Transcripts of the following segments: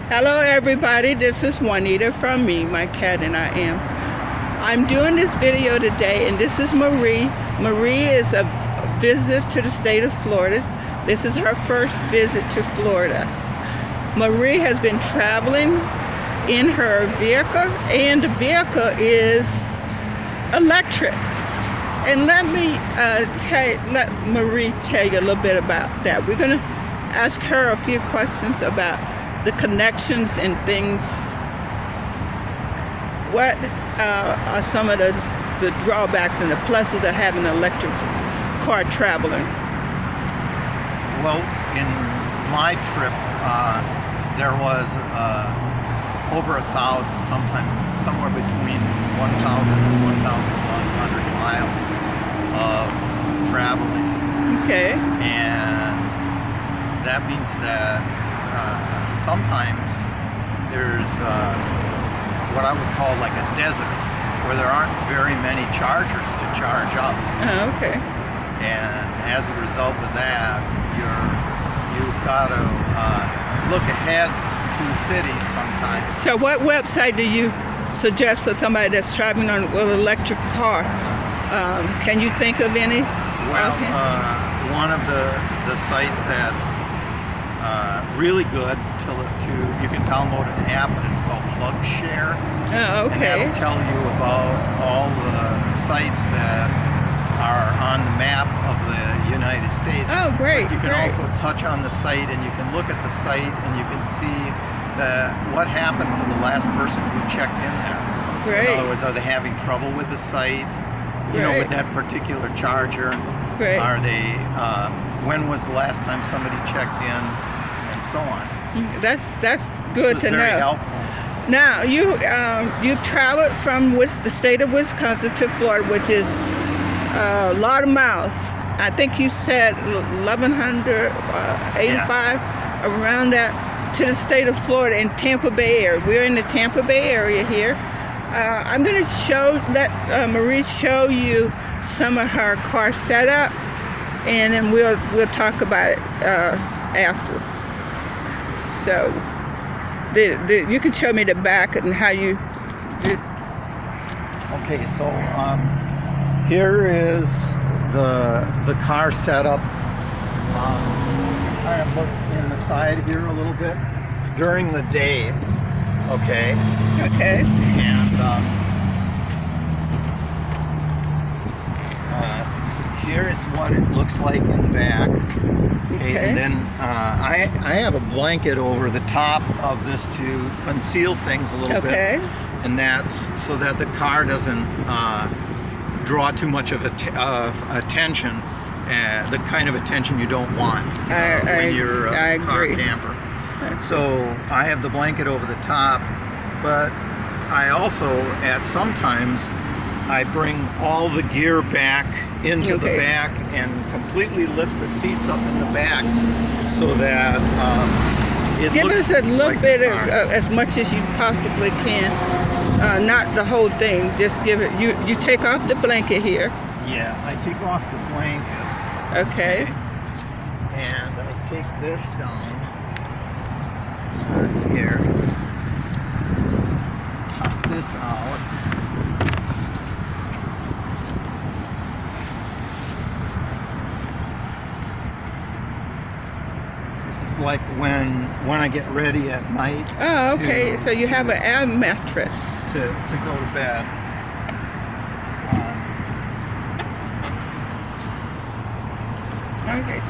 Hello everybody, this is Juanita from Me, My Cat and I Am. I'm doing this video today and this is Marie. Marie is a visitor to the state of Florida. This is her first visit to Florida. Marie has been traveling in her vehicle and the vehicle is electric. And let Marie tell you a little bit about that. We're going to ask her a few questions about the connections and things. What are some of the drawbacks and the pluses of having an electric car traveling? Well, in my trip, there was over 1,000, somewhere between 1,000 and 1,100 miles of traveling. Okay. And that means that sometimes there's what I would call like a desert where there aren't very many chargers to charge up. Oh, okay. And as a result of that, you've got to look ahead to cities sometimes. So what website do you suggest for somebody that's traveling on an electric car? Can you think of any? Well, one of the sites that's really good you can download an app and it's called PlugShare. Oh, okay. And that'll tell you about all the sites that are on the map of the United States. Oh, great. But you can also touch on the site and you can look at the site and you can see what happened to the last person who checked in there. So Great. in other words, are they having trouble with the site? You know, with that particular charger? Great. Are they, when was the last time somebody checked in? And so on. That's good to know. Very helpful. Now you've traveled from the state of Wisconsin to Florida, which is a lot of miles. I think you said 1,185 around that, to the state of Florida in Tampa Bay area. We're in the Tampa Bay area here. I'm going to let Marie show you some of her car setup, and then we'll talk about it after. So you can show me the back and how you do. Okay, so here is the car setup. Kind of look in the side here a little bit during the day. Okay. Okay. And here's what it looks like in back. Okay. And then I have a blanket over the top of this to conceal things a little bit. Okay. And that's so that the car doesn't draw too much of attention, the kind of attention you don't want when you're a car camper. So I have the blanket over the top, but I also, at sometimes, I bring all the gear back into the back and completely lift the seats up in the back so that it Give looks us a little like bit of as much as you possibly can. Not the whole thing, just give it, you take off the blanket here. Yeah, I take off the blanket. Okay. And I take this down here. Pop this out. This is like when I get ready at night. Oh, okay. So you have an air mattress to go to bed. Okay.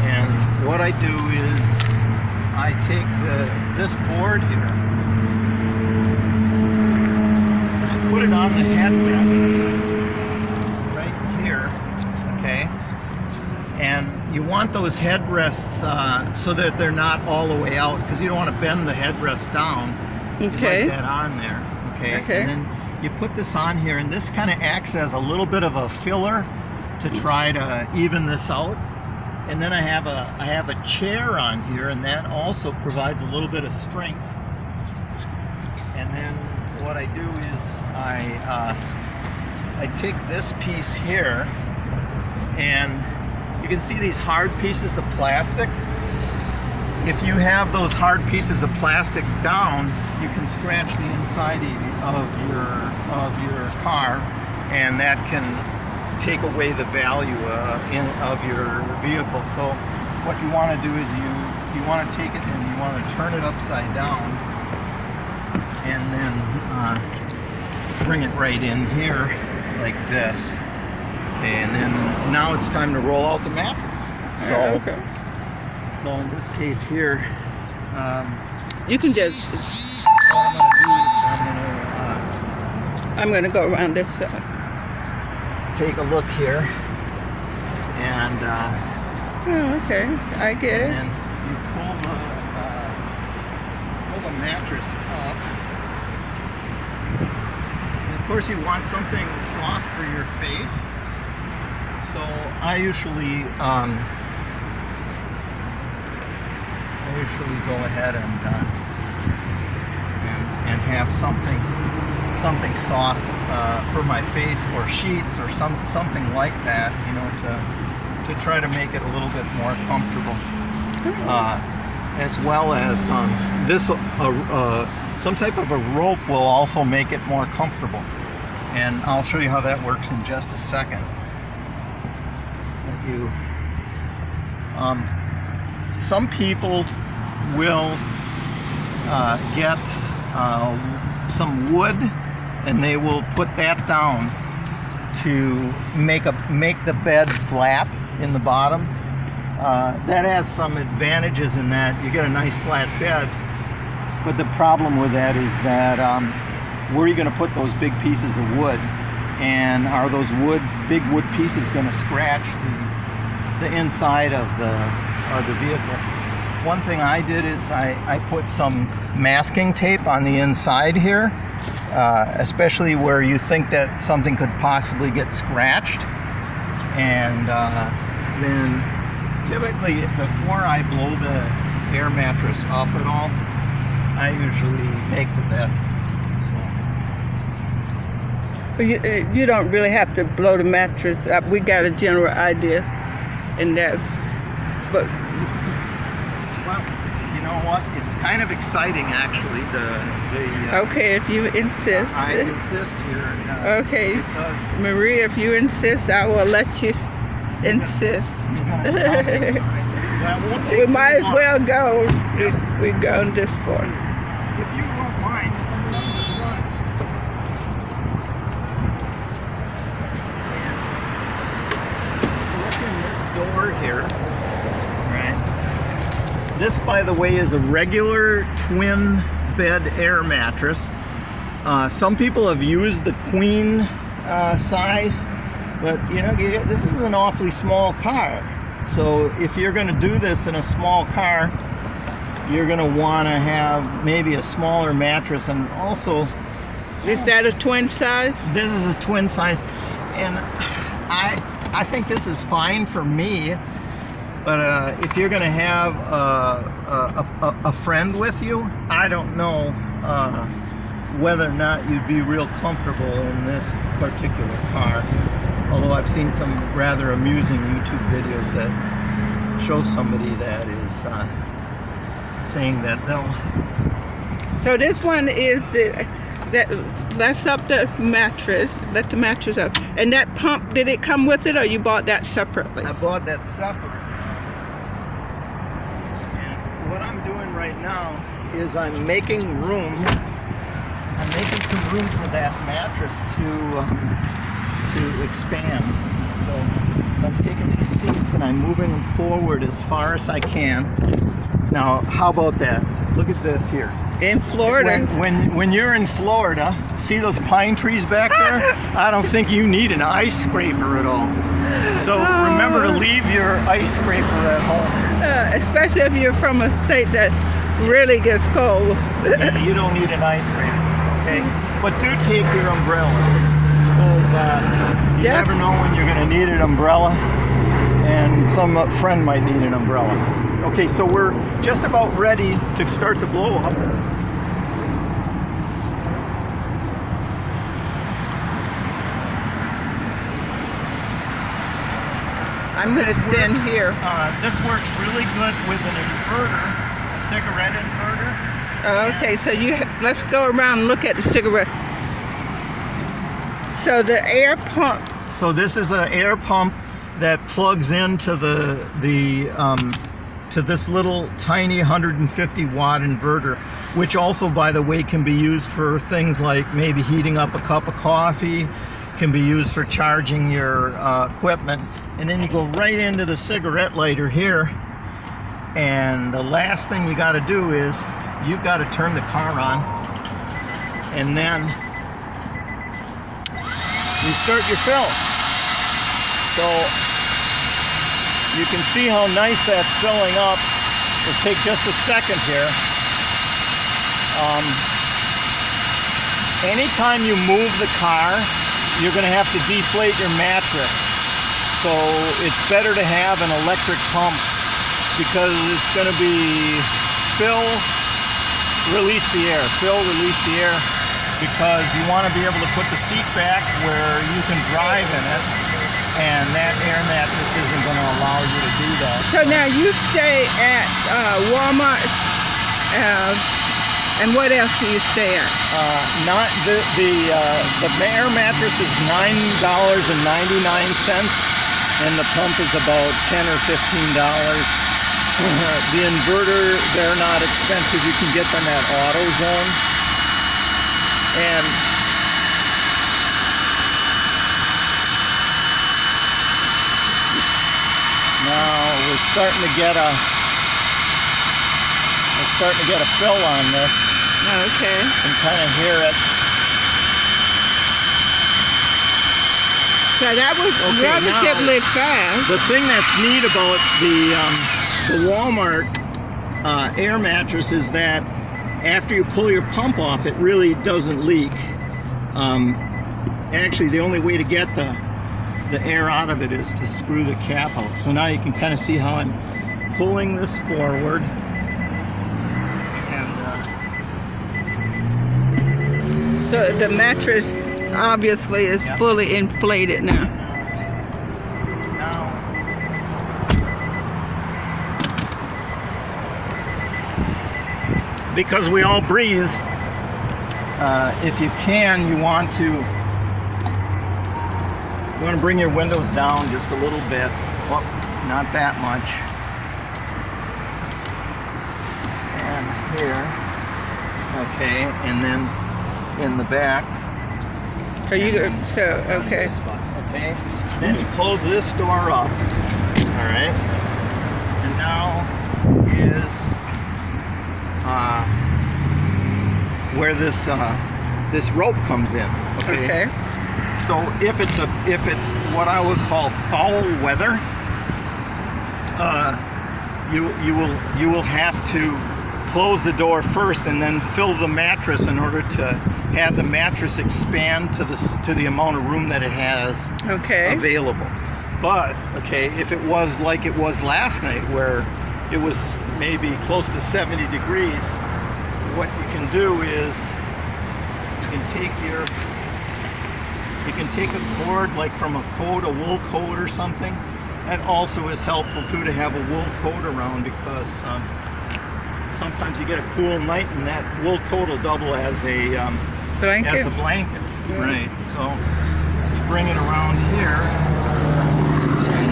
And what I do is I take this board here and I put it on the headrest right here, okay? And you want those headrests so that they're not all the way out, because you don't want to bend the headrest down. Okay. You like that on there, okay? And then you put this on here, and this kind of acts as a little bit of a filler to try to even this out. And then I have a chair on here, and that also provides a little bit of strength. And then what I do is I take this piece here, and you can see these hard pieces of plastic. if you have those hard pieces of plastic down, you can scratch the inside of your car, and that can take away the value of your vehicle. So what you want to do is you want to take it and you want to turn it upside down, and then bring it right in here like this, and then now it's time to roll out the mattress. So, okay. So in this case here, you can just. what I'm gonna go around this side. Take a look here, and Oh, okay, I get it. then you pull the mattress up. And of course, you want something soft for your face. So I usually go ahead and have something soft for my face, or sheets, or something like that, you know, to try to make it a little bit more comfortable. As well as some type of a rope will also make it more comfortable, and I'll show you how that works in just a second. Some people will get some wood, and they will put that down to make the bed flat in the bottom. That has some advantages in that you get a nice flat bed, but the problem with that is that where are you going to put those big pieces of wood, and are those big wood pieces going to scratch the inside of the vehicle? One thing I did is I put some masking tape on the inside here, especially where you think that something could possibly get scratched. And then typically before I blow the air mattress up at all, I usually make the bed. So you don't really have to blow the mattress up. We got a general idea in that, but well, you know what? It's kind of exciting, actually. Okay, if you insist. I insist here. Okay, Marie, if you insist, I will let you insist. We might as well go. We've gone this far. If you won't mind, come down the front. Look in this door here. This, by the way, is a regular twin bed air mattress. Some people have used the queen size, but you know, this is an awfully small car. So if you're going to do this in a small car, you're going to want to have maybe a smaller mattress. And also, is that a twin size? This is a twin size, and I think this is fine for me. But if you're going to have a friend with you, I don't know whether or not you'd be real comfortable in this particular car. Although I've seen some rather amusing YouTube videos that show somebody that is saying that they'll... So this one is that's up the mattress, let the mattress up. And that pump, did it come with it, or you bought that separately? I bought that separate. What I'm doing right now is I'm making room. I'm making some room for that mattress to expand. So I'm taking these seats and I'm moving them forward as far as I can. Now, how about that? Look at this here. In Florida. When you're in Florida, see those pine trees back there? I don't think you need an ice scraper at all. So remember to leave your ice scraper at home. Especially if you're from a state that really gets cold. Yeah, you don't need an ice scraper, okay? But do take your umbrella, because you never know when you're going to need an umbrella, and some friend might need an umbrella. Okay, so we're just about ready to start the blow up. I'm going to stand here. This works really good with an inverter. cigarette inverter. Okay, so let's go around and look at the cigarette. So the air pump. So this is an air pump that plugs into to this little tiny 150 watt inverter, which also, by the way, can be used for things like maybe heating up a cup of coffee, can be used for charging your equipment. And then you go right into the cigarette lighter here, and the last thing you got to do is you've got to turn the car on, and then you start your fill. So you can see how nice that's filling up. It'll take just a second here. Anytime you move the car, you're going to have to deflate your mattress. So it's better to have an electric pump, because it's going to be fill, release the air, fill, release the air, because you want to be able to put the seat back where you can drive in it. And that air mattress isn't going to allow you to do that. So now you stay at Walmart, and what else do you stay at? Not the air mattress is $9.99, and the pump is about $10 or $15. The inverter, they're not expensive. You can get them at AutoZone, and now we're starting to get a fill on this. Okay. You can kind of hear it. So that was relatively fast. The thing that's neat about the Walmart air mattress is that after you pull your pump off, it really doesn't leak. Actually, the only way to get the air out of it is to screw the cap out. So now you can kind of see how I'm pulling this forward, and so the mattress obviously is fully inflated now. Because we all breathe, if you can, you want to bring your windows down just a little bit. Well, not that much. And here. Okay, and then in the back. Okay. Okay. Then you close this door up. Alright. And now is where this rope comes in. Okay. So if it's what I would call foul weather, you will have to close the door first and then fill the mattress in order to have the mattress expand to the amount of room that it has available. But if it was like it was last night, where it was maybe close to 70 degrees, what you can do is you can take a cord, like from a coat, a wool coat or something. That also is helpful too, to have a wool coat around, because sometimes you get a cool night and that wool coat will double as a blanket. Mm-hmm. Right. So you bring it around here, and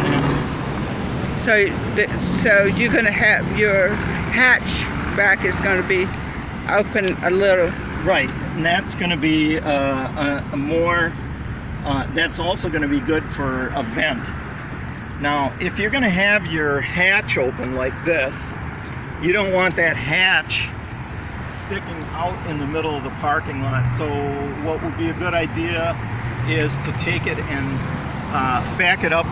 then so you're going to have your hatch back is going to be open a little. Right, and that's going to be that's also going to be good for a vent. Now, if you're going to have your hatch open like this, you don't want that hatch sticking out in the middle of the parking lot. So what would be a good idea is to take it and back it up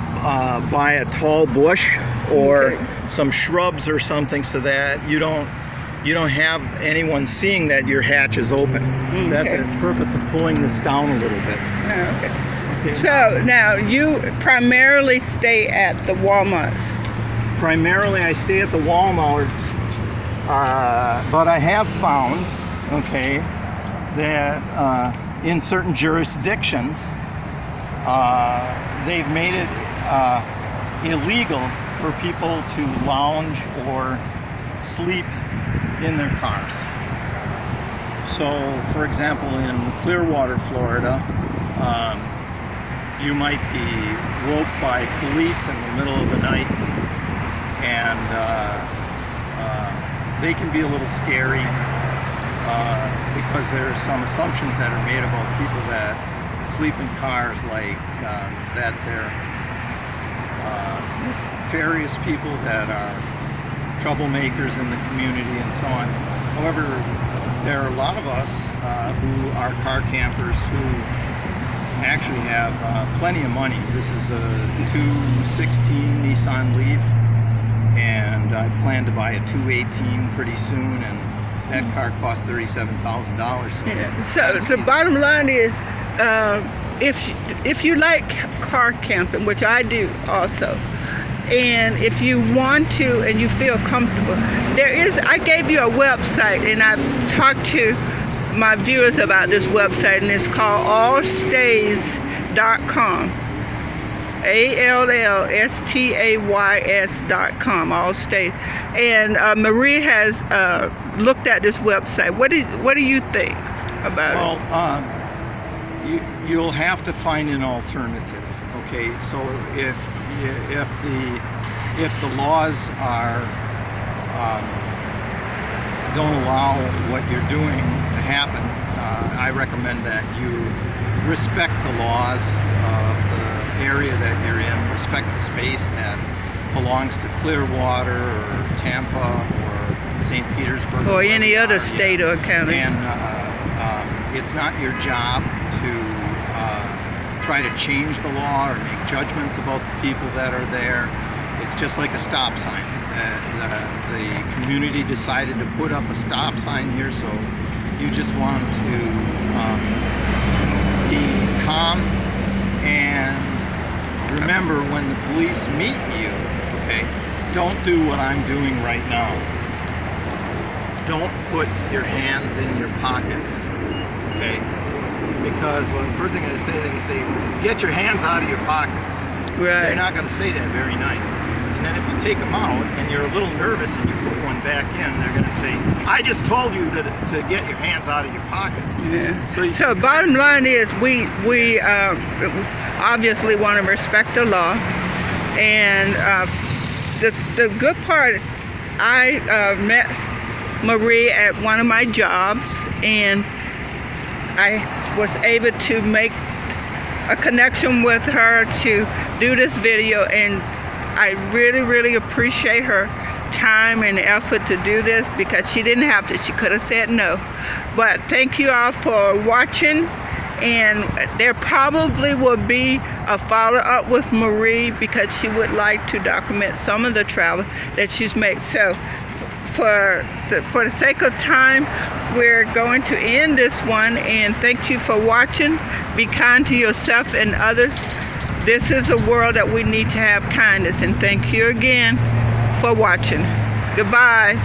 by a tall bush or some shrubs or something, so that you don't have anyone seeing that your hatch is open. That's the purpose of pulling this down a little bit. Okay. So now you primarily stay at the Walmarts. Primarily I stay at the Walmarts, but I have found, that in certain jurisdictions, they've made it illegal for people to lounge or sleep in their cars. So, for example, in Clearwater, Florida, you might be woke by police in the middle of the night, and they can be a little scary because there are some assumptions that are made about people that sleep in cars, like that they're nefarious people that are troublemakers in the community and so on. However, there are a lot of us who are car campers who actually have plenty of money. This is a 2016 Nissan Leaf, and I plan to buy a 2018 pretty soon, and that car costs $37,000. So, yeah. So the bottom line is, if you like car camping, which I do also, and if you want to and you feel comfortable, I gave you a website, and I've talked to my viewers about this website, and it's called allstays.com. ALLSTAYS.com, Allstays. And Marie has looked at this website. What do you think about it? Well, you'll have to find an alternative. Okay, so if the laws are don't allow what you're doing to happen, I recommend that you respect the laws of the area that you're in, respect the space that belongs to Clearwater or Tampa or St. Petersburg or any other state or county. And it's not your job to try to change the law or make judgments about the people that are there. It's just like a stop sign. The community decided to put up a stop sign here, so you just want to be calm and remember, when the police meet you, okay, don't do what I'm doing right now. Don't put your hands in your pockets, okay? Because the first thing they can say, get your hands out of your pockets. Right. They're not going to say that very nice. And then if you take them out and you're a little nervous and you put one back in, they're going to say, I just told you to get your hands out of your pockets. Yeah. So bottom line is, we obviously want to respect the law. And the good part, I met Marie at one of my jobs, and I was able to make a connection with her to do this video, and I really appreciate her time and effort to do this, because she didn't have to. She could have said no. But thank you all for watching, and there probably will be a follow-up with Marie, because she would like to document some of the travel that she's made. So for the sake of time, we're going to end this one, and thank you for watching. Be kind to yourself and others. This is a world that we need to have kindness, and thank you again for watching. Goodbye.